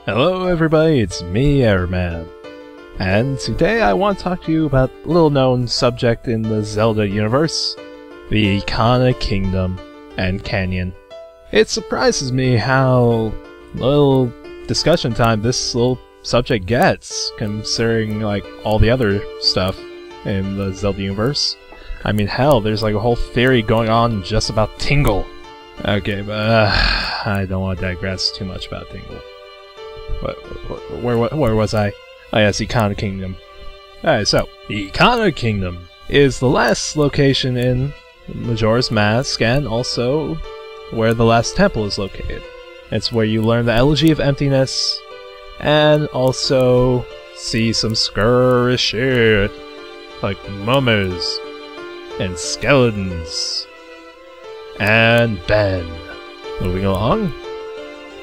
Hello everybody, it's me, Airman. And today I want to talk to you about a little known subject in the Zelda universe, the Ikana Kingdom and Canyon. It surprises me how little discussion time this little subject gets, considering like all the other stuff in the Zelda universe. I mean, hell, there's like a whole theory going on just about Tingle. Okay, but I don't want to digress too much about Tingle. Where was I? Oh yes, Ikana Kingdom. Alright, so, the Ikana Kingdom is the last location in Majora's Mask, and also where the last temple is located. It's where you learn the Elegy of Emptiness, and also see some scurry shit, like mummies, and skeletons, and Ben. Moving along.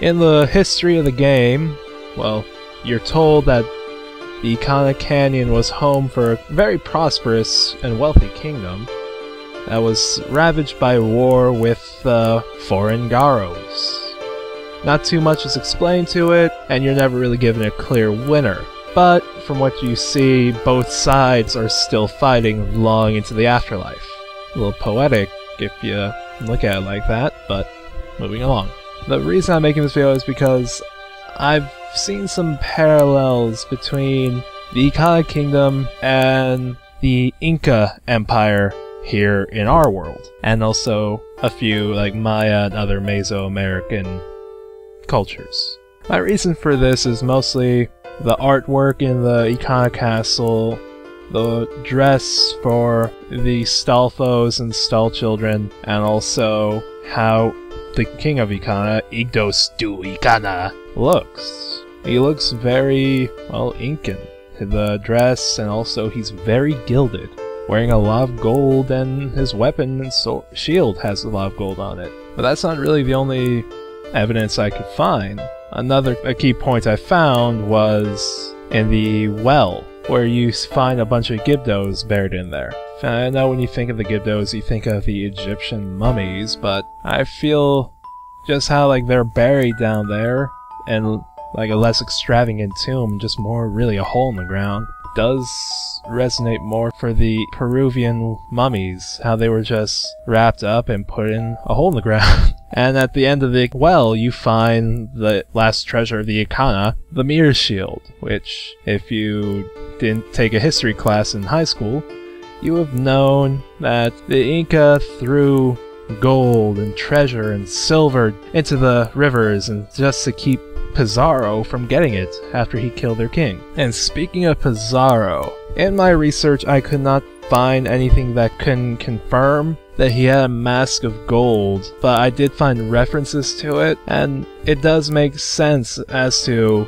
In the history of the game, well, you're told that the Ikana Canyon was home for a very prosperous and wealthy kingdom that was ravaged by war with foreign Garos. Not too much is explained to it, and you're never really given a clear winner. But from what you see, both sides are still fighting long into the afterlife. A little poetic if you look at it like that, but moving along. The reason I'm making this video is because I've seen some parallels between the Ikana Kingdom and the Inca Empire here in our world, and also a few like Maya and other Mesoamerican cultures. My reason for this is mostly the artwork in the Ikana Castle, the dress for the Stalfos and Stalchildren, and also how the king of Ikana, Igdos du Ikana, looks. He looks very, well, Incan. The dress, and also he's very gilded, wearing a lot of gold, and his weapon and shield has a lot of gold on it. But that's not really the only evidence I could find. A key point I found was in the well, where you find a bunch of Gibdos buried in there. I know when you think of the Gibdos, you think of the Egyptian mummies, but I feel just how like they're buried down there, and like a less extravagant tomb, just more really a hole in the ground, does resonate more for the Peruvian mummies, how they were just wrapped up and put in a hole in the ground. And at the end of the well, you find the last treasure of the Ikana, the mirror shield, which, if you didn't take a history class in high school, you have known that the Inca threw gold and treasure and silver into the rivers and just to keep Pizarro from getting it after he killed their king. And speaking of Pizarro, in my research I could not find anything that can confirm that he had a mask of gold, but I did find references to it, and it does make sense as to,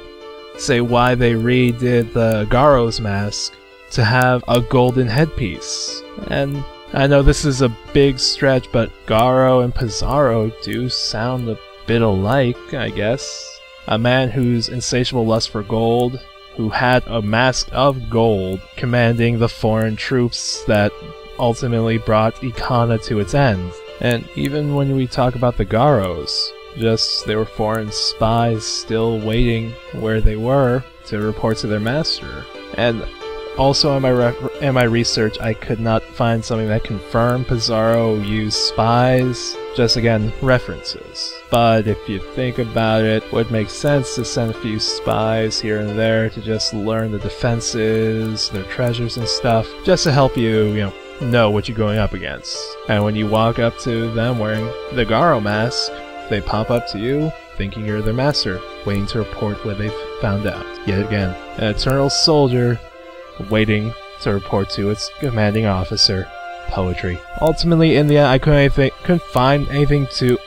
say, why they redid the Garo's mask to have a golden headpiece. And I know this is a big stretch, but Garo and Pizarro do sound a bit alike, I guess. A man whose insatiable lust for gold, who had a mask of gold, commanding the foreign troops that ultimately brought Ikana to its end. And even when we talk about the Garos, they were foreign spies still waiting where they were to report to their master. And also in my research, I could not find something that confirmed Pizarro used spies, just again, references. But if you think about it, it would make sense to send a few spies here and there to just learn the defenses, their treasures and stuff, just to help you, know what you're going up against. And when you walk up to them wearing the Garo mask, they pop up to you, thinking you're their master, waiting to report what they've found out. Yet again, an eternal soldier waiting to report to its commanding officer. Poetry. Ultimately, in the end, I couldn't find anything to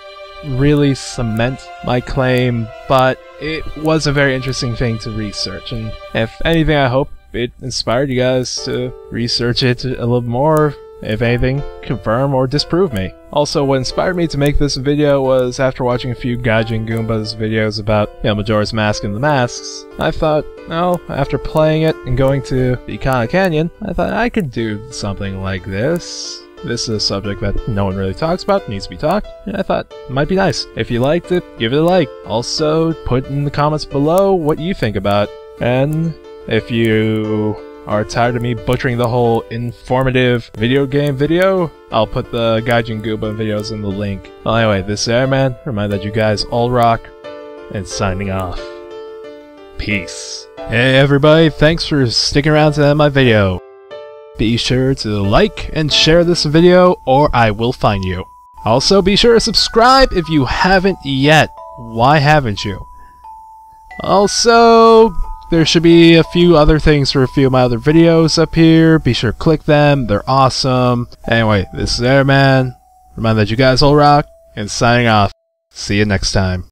really cement my claim, but it was a very interesting thing to research, and if anything, I hope it inspired you guys to research it a little more, if anything, confirm or disprove me. Also, what inspired me to make this video was after watching a few Gaijin Goombah's videos about, Majora's Mask and the masks, I thought, after playing it and going to the Ikana Canyon, I thought I could do something like this. This is a subject that no one really talks about, needs to be talked, and I thought it might be nice. If you liked it, give it a like. Also, put in the comments below what you think about it. And if you are tired of me butchering the whole informative video game video, I'll put the Gaijin Goombah videos in the link. Well, anyway, this is Airman. Remind that you guys all rock, and signing off. Peace. Hey everybody, thanks for sticking around to the end of my video. Be sure to like and share this video or I will find you. Also, be sure to subscribe if you haven't yet. Why haven't you? Also, there should be a few other things for a few of my other videos up here. Be sure to click them, they're awesome. Anyway, this is Airman. Remind that you guys all rock, and signing off. See you next time.